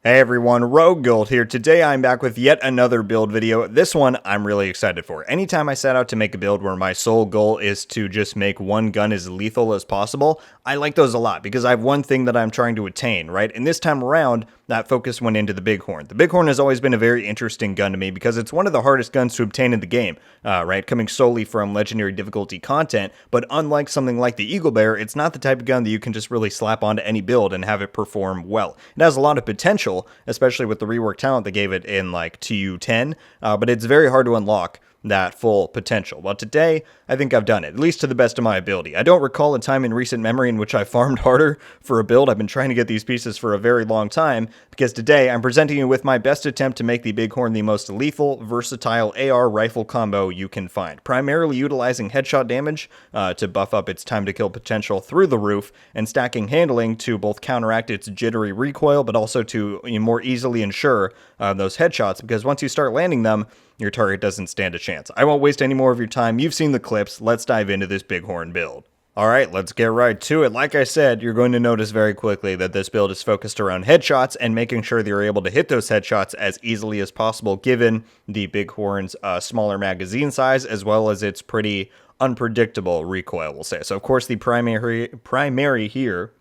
Hey everyone, RogueGold here. Today I'm back with yet another build video. This one I'm really excited for. Anytime I set out to make a build where my sole goal is to just make one gun as lethal as possible, I like those a lot because I have one thing that I'm trying to attain, right? And this time around, that focus went into the Bighorn. The Bighorn has always been a very interesting gun to me because it's one of the hardest guns to obtain in the game, right? Coming solely from legendary difficulty content, but unlike something like the Eagle Bear, it's not the type of gun that you can just really slap onto any build and have it perform well. It has a lot of potential, especially with the rework talent they gave it in like TU14, but it's very hard to unlock that full potential. Well, today, I think I've done it, at least to the best of my ability. I don't recall a time in recent memory in which I farmed harder for a build. I've been trying to get these pieces for a very long time, because today I'm presenting you with my best attempt to make the Bighorn the most lethal, versatile AR rifle combo you can find, primarily utilizing headshot damage to buff up its time to kill potential through the roof, and stacking handling to both counteract its jittery recoil, but also to more easily ensure those headshots, because once you start landing them, your target doesn't stand a chance. I won't waste any more of your time. You've seen the clips. Let's dive into this Bighorn build. Alright, let's get right to it. Like I said, you're going to notice very quickly that this build is focused around headshots and making sure that you're able to hit those headshots as easily as possible given the Bighorn's smaller magazine size as well as its pretty unpredictable recoil, we'll say. So, of course, the primary here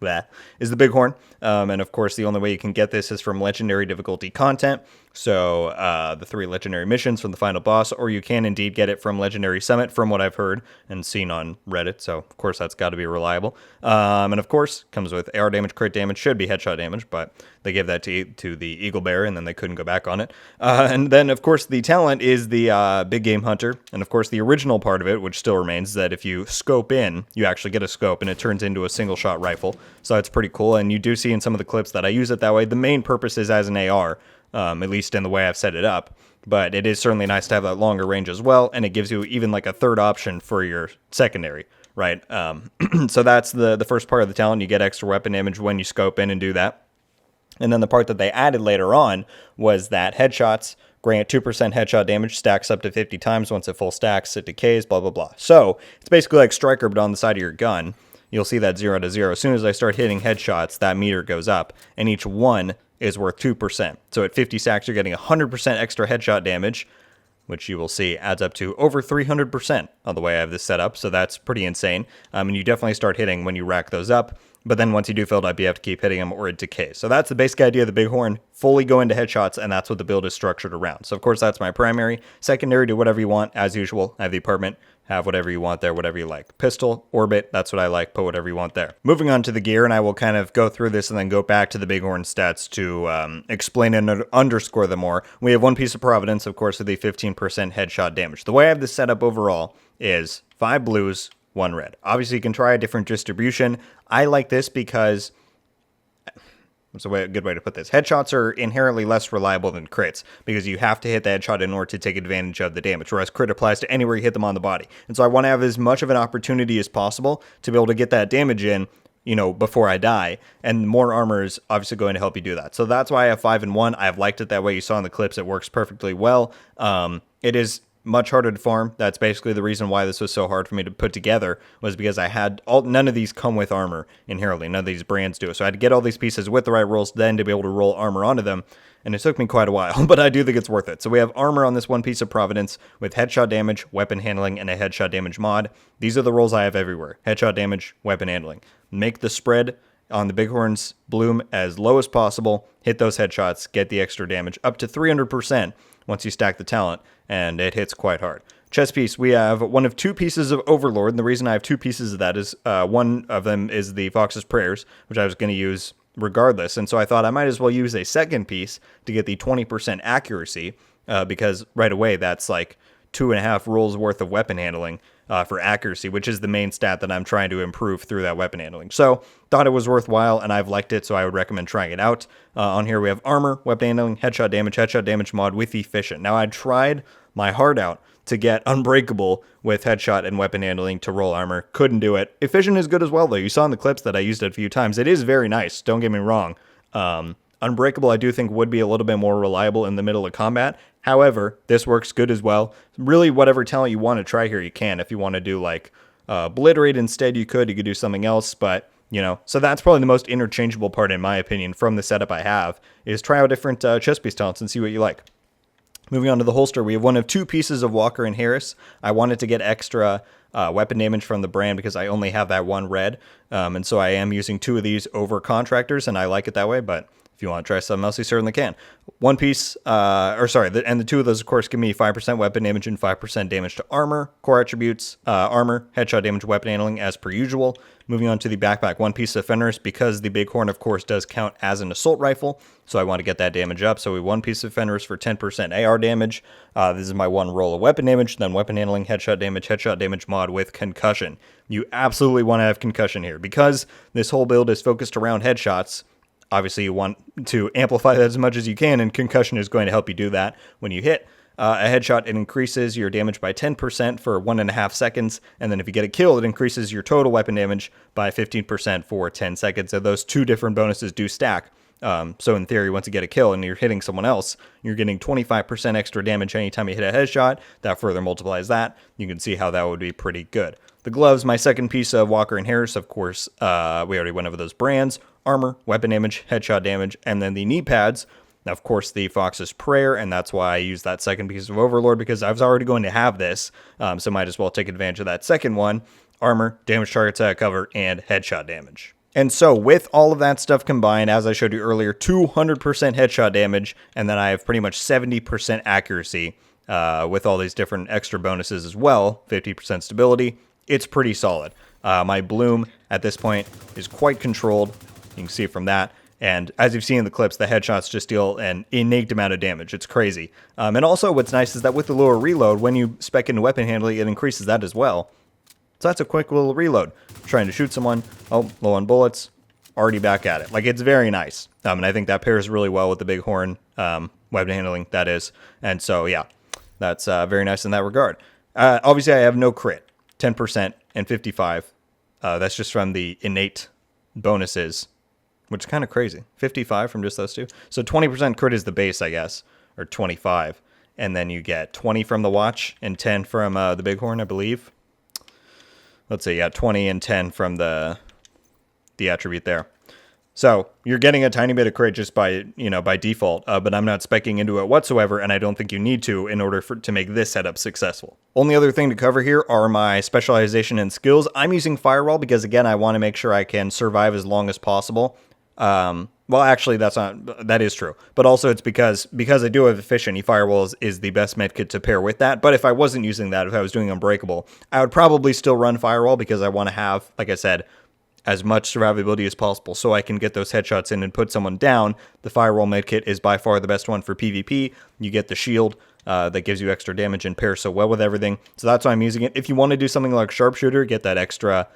is the Bighorn, and of course, the only way you can get this is from legendary difficulty content. So, the 3 legendary missions from the final boss, or you can indeed get it from Legendary Summit, from what I've heard and seen on Reddit. So, of course, that's got to be reliable. And of course, comes with AR damage, crit damage, should be headshot damage, but they gave that to the Eagle Bear, and then they couldn't go back on it. And then, of course, the talent is the Big Game Hunter, and of course, the original part of it, which still remains, is that if you scope in, you actually get a scope, and it turns into a single-shot rifle. So it's pretty cool, and you do see in some of the clips that I use it that way. The main purpose is as an AR, at least in the way I've set it up, but it is certainly nice to have that longer range as well, and it gives you even like a third option for your secondary, right? So that's the first part of the talent. You get extra weapon damage when you scope in and do that. And then the part that they added later on was that headshots grant 2% headshot damage, stacks up to 50 times. Once it full stacks, it decays, blah, blah, blah. So it's basically like Striker, but on the side of your gun. You'll see that 0 to 0. As soon as I start hitting headshots, that meter goes up, and each one is worth 2%. So at 50 stacks, you're getting 100% extra headshot damage, which you will see adds up to over 300% on the way I have this set up. So that's pretty insane. And you definitely start hitting when you rack those up. But then once you do filled up, you have to keep hitting them or it decays. So that's the basic idea of the Bighorn. Fully go into headshots, and that's what the build is structured around. So of course that's my primary. Secondary, do whatever you want. As usual, I have the apartment. Have whatever you want there, whatever you like. Pistol, orbit, that's what I like. Put whatever you want there. Moving on to the gear, and I will kind of go through this and then go back to the Bighorn stats to explain and underscore them more. We have one piece of Providence, of course, with the 15% headshot damage. The way I have this set up overall is 5 blues, 1 red. Obviously, you can try a different distribution. I like this because, what's a good way to put this? Headshots are inherently less reliable than crits because you have to hit the headshot in order to take advantage of the damage, whereas crit applies to anywhere you hit them on the body. And so I want to have as much of an opportunity as possible to be able to get that damage in, you know, before I die, and more armor is obviously going to help you do that. So that's why I have 5 and 1. I've liked it that way. You saw in the clips, it works perfectly well. It is much harder to farm. That's basically the reason why this was so hard for me to put together, was because I had none of these come with armor inherently. None of these brands do. So I had to get all these pieces with the right rolls then to be able to roll armor onto them. And it took me quite a while, but I do think it's worth it. So we have armor on this one piece of Providence with headshot damage, weapon handling, and a headshot damage mod. These are the rolls I have everywhere. Headshot damage, weapon handling. Make the spread on the Bighorn's bloom as low as possible. Hit those headshots, get the extra damage up to 300% once you stack the talent, and it hits quite hard. Chest piece, we have one of 2 pieces of Overlord, and the reason I have 2 pieces of that is one of them is the Fox's Prayers, which I was going to use regardless, and so I thought I might as well use a second piece to get the 20% accuracy, because right away that's like 2.5 rolls worth of weapon handling for accuracy, which is the main stat that I'm trying to improve through that weapon handling. So thought it was worthwhile, and I've liked it, so I would recommend trying it out. On here we have armor, weapon handling, headshot damage mod with efficient. Now I tried my heart out to get unbreakable with headshot and weapon handling to roll armor. Couldn't do it. Efficient is good as well, though. You saw in the clips that I used it a few times. It is very nice, don't get me wrong. Unbreakable, I do think, would be a little bit more reliable in the middle of combat. However, this works good as well. Really, whatever talent you want to try here, you can. If you want to do, like, Obliterate instead, you could do something else, but, you know. So that's probably the most interchangeable part, in my opinion, from the setup I have, is try out different chest piece talents and see what you like. Moving on to the holster, we have one of 2 pieces of Walker and Harris. I wanted to get extra weapon damage from the brand because I only have that 1 red, and so I am using 2 of these over contractors, and I like it that way, but if you want to try something else, you certainly can. One piece, and the 2 of those, of course, give me 5% weapon damage and 5% damage to armor. Core attributes, armor, headshot damage, weapon handling, as per usual. Moving on to the backpack, one piece of fenders, because the Bighorn, of course, does count as an assault rifle, so I want to get that damage up. So we have one piece of fenders for 10% AR damage. This is my 1 roll of weapon damage, then weapon handling, headshot damage mod with concussion. You absolutely want to have concussion here, because this whole build is focused around headshots. Obviously, you want to amplify that as much as you can, and concussion is going to help you do that. When you hit a headshot, it increases your damage by 10% for 1.5 seconds, and then if you get a kill, it increases your total weapon damage by 15% for 10 seconds. So those 2 different bonuses do stack. So in theory, once you get a kill and you're hitting someone else, you're getting 25% extra damage anytime you hit a headshot. That further multiplies that. You can see how that would be pretty good. The gloves, my second piece of Walker and Harris, of course, we already went over those brands. Armor, weapon damage, headshot damage, and then the knee pads. Now, of course, the Fox's Prayer, and that's why I used that second piece of Overlord, because I was already going to have this, so might as well take advantage of that second one. Armor, damage targets out of cover, and headshot damage. And so with all of that stuff combined, as I showed you earlier, 200% headshot damage, and then I have pretty much 70% accuracy with all these different extra bonuses as well, 50% stability. It's pretty solid. My bloom at this point is quite controlled. You can see from that. And as you've seen in the clips, the headshots just deal an innate amount of damage. It's crazy. And also what's nice is that with the lower reload, when you spec into weapon handling, it increases that as well. So that's a quick little reload. Trying to shoot someone. Oh, low on bullets. Already back at it. Like, it's very nice. And I think that pairs really well with the Bighorn weapon handling, that is. And so, yeah, that's very nice in that regard. Obviously, I have no crit. 10% and 55. That's just from the innate bonuses, which is kind of crazy. 55 from just those 2. So 20% crit is the base, I guess, or 25. And then you get 20 from the watch and 10 from the Bighorn, I believe. Let's see, yeah, 20 and 10 from the attribute there. So you're getting a tiny bit of crit just by, by default, but I'm not speccing into it whatsoever, and I don't think you need to in order to make this setup successful. Only other thing to cover here are my specialization and skills. I'm using Firewall because, again, I want to make sure I can survive as long as possible. Well, actually, that is true. But also it's because I do have Efficiency, Firewall is the best medkit to pair with that. But if I wasn't using that, if I was doing Unbreakable, I would probably still run Firewall because I want to have, like I said, as much survivability as possible so I can get those headshots in and put someone down. The Firewall medkit is by far the best one for PvP. You get the shield that gives you extra damage and pairs so well with everything. So that's why I'm using it. If you want to do something like Sharpshooter, get that extra...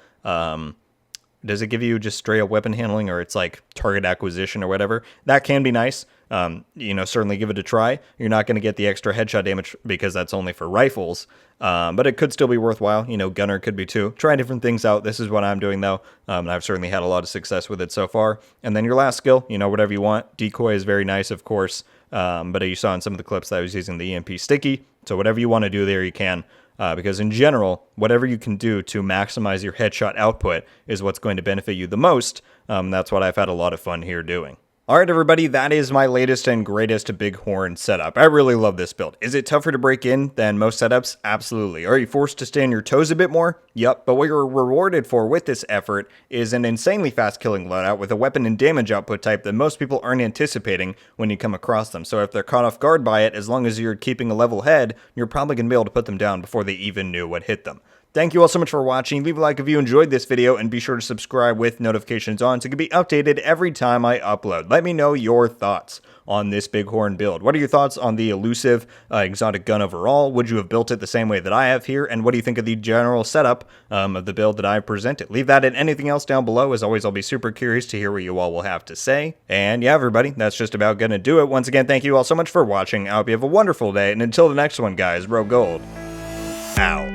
does it give you just straight up weapon handling, or it's like target acquisition or whatever? That can be nice. Certainly give it a try. You're not going to get the extra headshot damage because that's only for rifles. But it could still be worthwhile. Gunner could be too. Try different things out. This is what I'm doing though. I've certainly had a lot of success with it so far. And then your last skill, whatever you want. Decoy is very nice, of course. But you saw in some of the clips that I was using the EMP sticky. So whatever you want to do there, you can. Because in general, whatever you can do to maximize your headshot output is what's going to benefit you the most. That's what I've had a lot of fun here doing. Alright everybody, that is my latest and greatest Bighorn setup. I really love this build. Is it tougher to break in than most setups? Absolutely. Are you forced to stay on your toes a bit more? Yep, but what you're rewarded for with this effort is an insanely fast killing loadout with a weapon and damage output type that most people aren't anticipating when you come across them. So if they're caught off guard by it, as long as you're keeping a level head, you're probably going to be able to put them down before they even knew what hit them. Thank you all so much for watching. Leave a like if you enjoyed this video, and be sure to subscribe with notifications on so you can be updated every time I upload. Let me know your thoughts on this Bighorn build. What are your thoughts on the elusive exotic gun overall? Would you have built it the same way that I have here? And what do you think of the general setup of the build that I presented? Leave that and anything else down below. As always, I'll be super curious to hear what you all will have to say. And yeah, everybody, that's just about gonna do it. Once again, thank you all so much for watching. I hope you have a wonderful day. And until the next one, guys, RogueGold out.